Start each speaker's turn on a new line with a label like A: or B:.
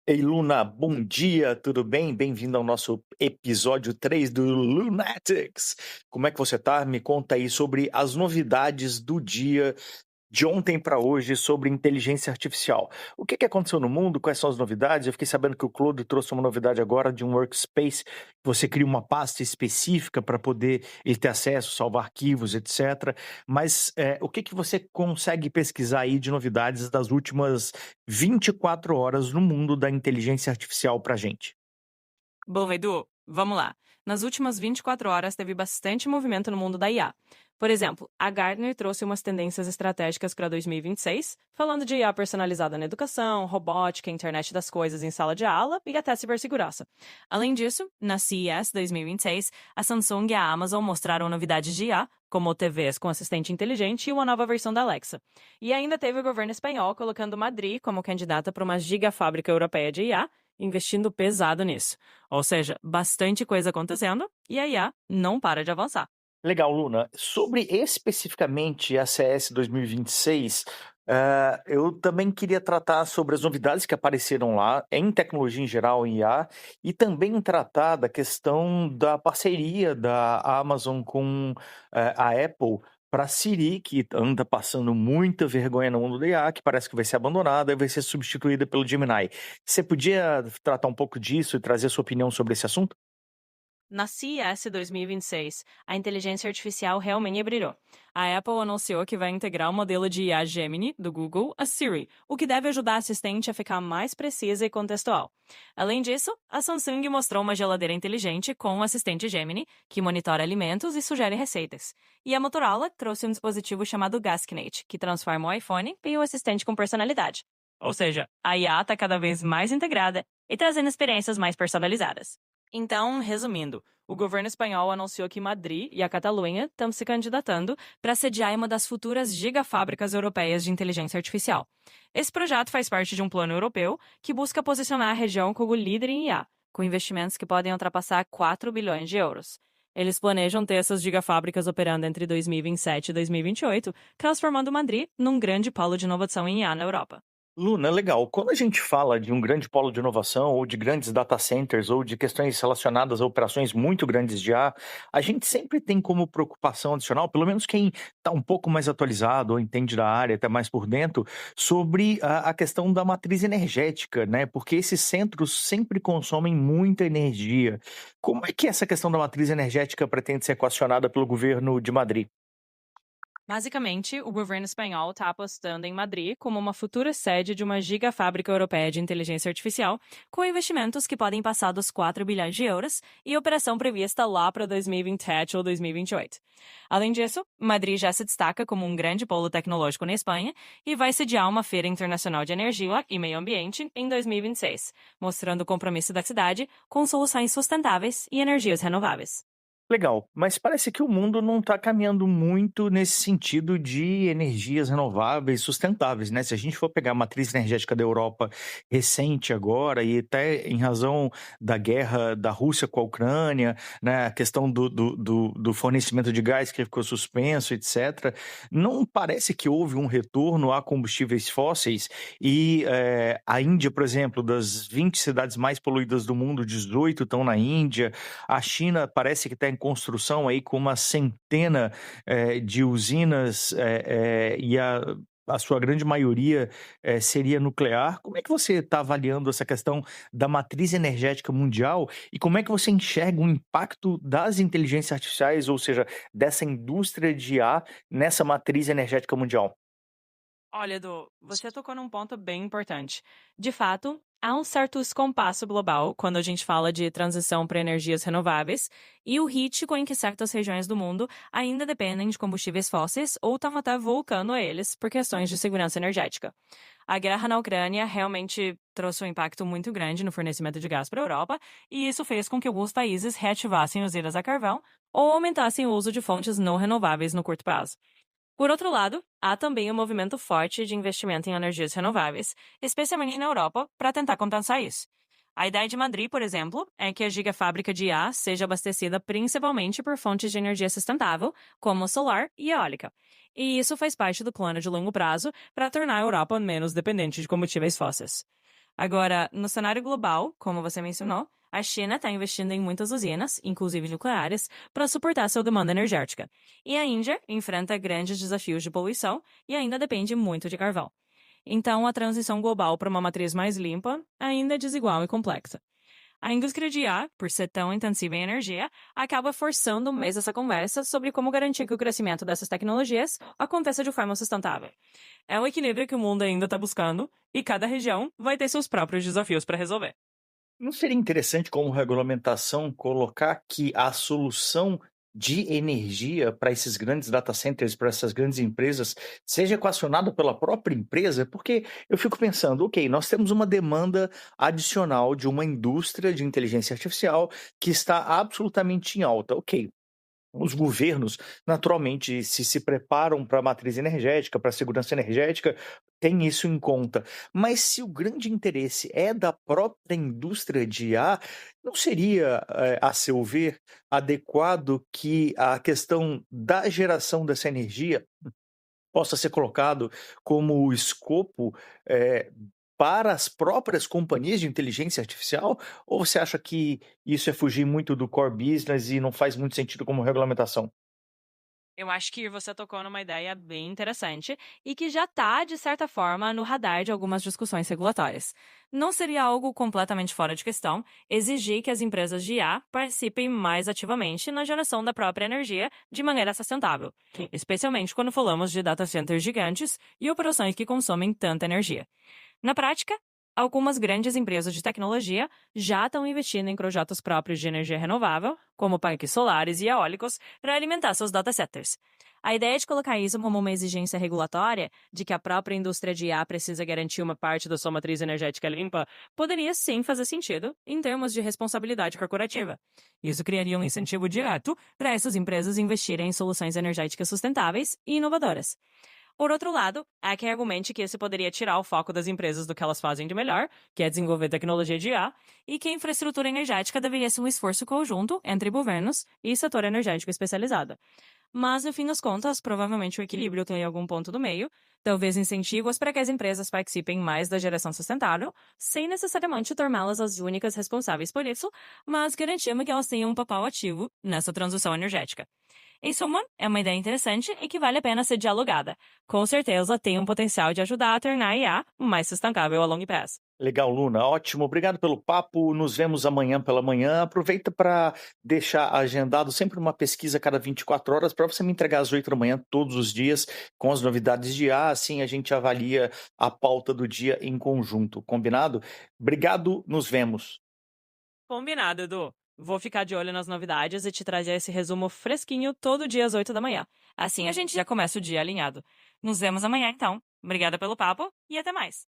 A: Ei, Luna, bom dia, tudo bem? Bem-vindo ao nosso episódio 3 do Lunatics. Como é que você tá? Me conta aí sobre as novidades do dia de ontem para hoje sobre inteligência artificial. O que aconteceu no mundo? Quais são as novidades? Eu fiquei sabendo que o Claude trouxe uma novidade agora de um workspace. Você cria uma pasta específica para poder ele ter acesso, salvar arquivos, etc. Mas o que você consegue pesquisar aí de novidades das últimas 24 horas no mundo da inteligência artificial para gente?
B: Bom, Edu, vamos lá. Nas últimas 24 horas, teve bastante movimento no mundo da IA. Por exemplo, a Gartner trouxe umas tendências estratégicas para 2026, falando de IA personalizada na educação, robótica, internet das coisas em sala de aula e até cibersegurança. Além disso, na CES 2026, a Samsung e a Amazon mostraram novidades de IA, como TVs com assistente inteligente e uma nova versão da Alexa. E ainda teve o governo espanhol colocando Madrid como candidata para uma gigafábrica europeia de IA, investindo pesado nisso. Ou seja, bastante coisa acontecendo e a IA não para de avançar.
A: Legal, Luna. Sobre especificamente a CS 2026, eu também queria tratar sobre as novidades que apareceram lá, em tecnologia em geral, em IA, e também tratar da questão da parceria da Amazon com a Apple para Siri, que anda passando muita vergonha no mundo da IA, que parece que vai ser abandonada e vai ser substituída pelo Gemini. Você podia tratar um pouco disso e trazer sua opinião sobre esse assunto?
B: Na CES 2026, a inteligência artificial realmente brilhou. A Apple anunciou que vai integrar o modelo de IA Gemini do Google a Siri, o que deve ajudar a assistente a ficar mais precisa e contextual. Além disso, a Samsung mostrou uma geladeira inteligente com o assistente Gemini, que monitora alimentos e sugere receitas. E a Motorola trouxe um dispositivo chamado Gaskinate, que transforma o iPhone em um assistente com personalidade. Ou seja, a IA está cada vez mais integrada e trazendo experiências mais personalizadas. Então, resumindo, o governo espanhol anunciou que Madrid e a Catalunha estão se candidatando para sediar uma das futuras gigafábricas europeias de inteligência artificial. Esse projeto faz parte de um plano europeu que busca posicionar a região como líder em IA, com investimentos que podem ultrapassar 4 bilhões de euros. Eles planejam ter essas gigafábricas operando entre 2027 e 2028, transformando Madrid num grande polo de inovação em IA na Europa.
A: Luna, legal. Quando a gente fala de um grande polo de inovação, ou de grandes data centers, ou de questões relacionadas a operações muito grandes de IA, a gente sempre tem como preocupação adicional, pelo menos quem está um pouco mais atualizado ou entende da área, até mais por dentro, sobre a questão da matriz energética, né? Porque esses centros sempre consomem muita energia. Como é que essa questão da matriz energética pretende ser equacionada pelo governo de Madrid?
B: Basicamente, o governo espanhol está apostando em Madrid como uma futura sede de uma gigafábrica europeia de inteligência artificial, com investimentos que podem passar dos 4 bilhões de euros e operação prevista lá para 2027 ou 2028. Além disso, Madrid já se destaca como um grande polo tecnológico na Espanha e vai sediar uma feira internacional de energia e meio ambiente em 2026, mostrando o compromisso da cidade com soluções sustentáveis e energias renováveis.
A: Legal, mas parece que o mundo não está caminhando muito nesse sentido de energias renováveis sustentáveis, né? Se a gente for pegar a matriz energética da Europa recente agora, e até em razão da guerra da Rússia com a Ucrânia, né? A questão do fornecimento de gás que ficou suspenso, etc., não parece que houve um retorno a combustíveis fósseis e a Índia, por exemplo, das 20 cidades mais poluídas do mundo, 18 estão na Índia. A China parece que está em construção aí com uma centena, de usinas, e a sua grande maioria, seria nuclear. Como é que você está avaliando essa questão da matriz energética mundial e como é que você enxerga o impacto das inteligências artificiais, ou seja, dessa indústria de IA nessa matriz energética mundial?
B: Olha, Edu, você tocou num ponto bem importante. De fato, há um certo descompasso global quando a gente fala de transição para energias renováveis e o ritmo em que certas regiões do mundo ainda dependem de combustíveis fósseis ou estão até volcando a eles por questões de segurança energética. A guerra na Ucrânia realmente trouxe um impacto muito grande no fornecimento de gás para a Europa, e isso fez com que alguns países reativassem usinas a carvão ou aumentassem o uso de fontes não renováveis no curto prazo. Por outro lado, há também um movimento forte de investimento em energias renováveis, especialmente na Europa, para tentar compensar isso. A ideia de Madrid, por exemplo, é que a gigafábrica de IA seja abastecida principalmente por fontes de energia sustentável, como solar e eólica. E isso faz parte do plano de longo prazo para tornar a Europa menos dependente de combustíveis fósseis. Agora, no cenário global, como você mencionou, a China está investindo em muitas usinas, inclusive nucleares, para suportar sua demanda energética. E a Índia enfrenta grandes desafios de poluição e ainda depende muito de carvão. Então, a transição global para uma matriz mais limpa ainda é desigual e complexa. A indústria de IA, por ser tão intensiva em energia, acaba forçando mais essa conversa sobre como garantir que o crescimento dessas tecnologias aconteça de forma sustentável. É um equilíbrio que o mundo ainda está buscando e cada região vai ter seus próprios desafios para resolver.
A: Não seria interessante, como regulamentação, colocar que a solução de energia para esses grandes data centers, para essas grandes empresas, seja equacionada pela própria empresa? Porque eu fico pensando, ok, nós temos uma demanda adicional de uma indústria de inteligência artificial que está absolutamente em alta. Ok, os governos, naturalmente, se preparam para a matriz energética, para a segurança energética, tem isso em conta. Mas se o grande interesse é da própria indústria de IA, não seria, a seu ver, adequado que a questão da geração dessa energia possa ser colocado como o escopo, para as próprias companhias de inteligência artificial? Ou você acha que isso é fugir muito do core business e não faz muito sentido como regulamentação?
B: Eu acho que você tocou numa ideia bem interessante e que já está, de certa forma, no radar de algumas discussões regulatórias. Não seria algo completamente fora de questão exigir que as empresas de IA participem mais ativamente na geração da própria energia de maneira sustentável, especialmente quando falamos de data centers gigantes e operações que consomem tanta energia. Na prática, algumas grandes empresas de tecnologia já estão investindo em projetos próprios de energia renovável, como parques solares e eólicos, para alimentar seus data centers. A ideia de colocar isso como uma exigência regulatória, de que a própria indústria de IA precisa garantir uma parte da sua matriz energética limpa, poderia sim fazer sentido em termos de responsabilidade corporativa. Isso criaria um incentivo direto para essas empresas investirem em soluções energéticas sustentáveis e inovadoras. Por outro lado, há quem argumente que isso poderia tirar o foco das empresas do que elas fazem de melhor, que é desenvolver tecnologia de IA, e que a infraestrutura energética deveria ser um esforço conjunto entre governos e setor energético especializado. Mas, no fim das contas, provavelmente o equilíbrio tem algum ponto do meio, talvez incentivos para que as empresas participem mais da geração sustentável, sem necessariamente torná-las as únicas responsáveis por isso, mas garantindo que elas tenham um papel ativo nessa transição energética. Em suma, é uma ideia interessante e que vale a pena ser dialogada. Com certeza tem um potencial de ajudar a tornar a IA mais sustentável a longo prazo.
A: Legal, Luna, ótimo. Obrigado pelo papo. Nos vemos amanhã pela manhã. Aproveita para deixar agendado sempre uma pesquisa a cada 24 horas para você me entregar às 8 da manhã todos os dias com as novidades de IA. Assim a gente avalia a pauta do dia em conjunto. Combinado? Obrigado, nos vemos.
B: Combinado, Edu. Vou ficar de olho nas novidades e te trazer esse resumo fresquinho todo dia às 8 da manhã. Assim a gente já começa o dia alinhado. Nos vemos amanhã, então. Obrigada pelo papo e até mais.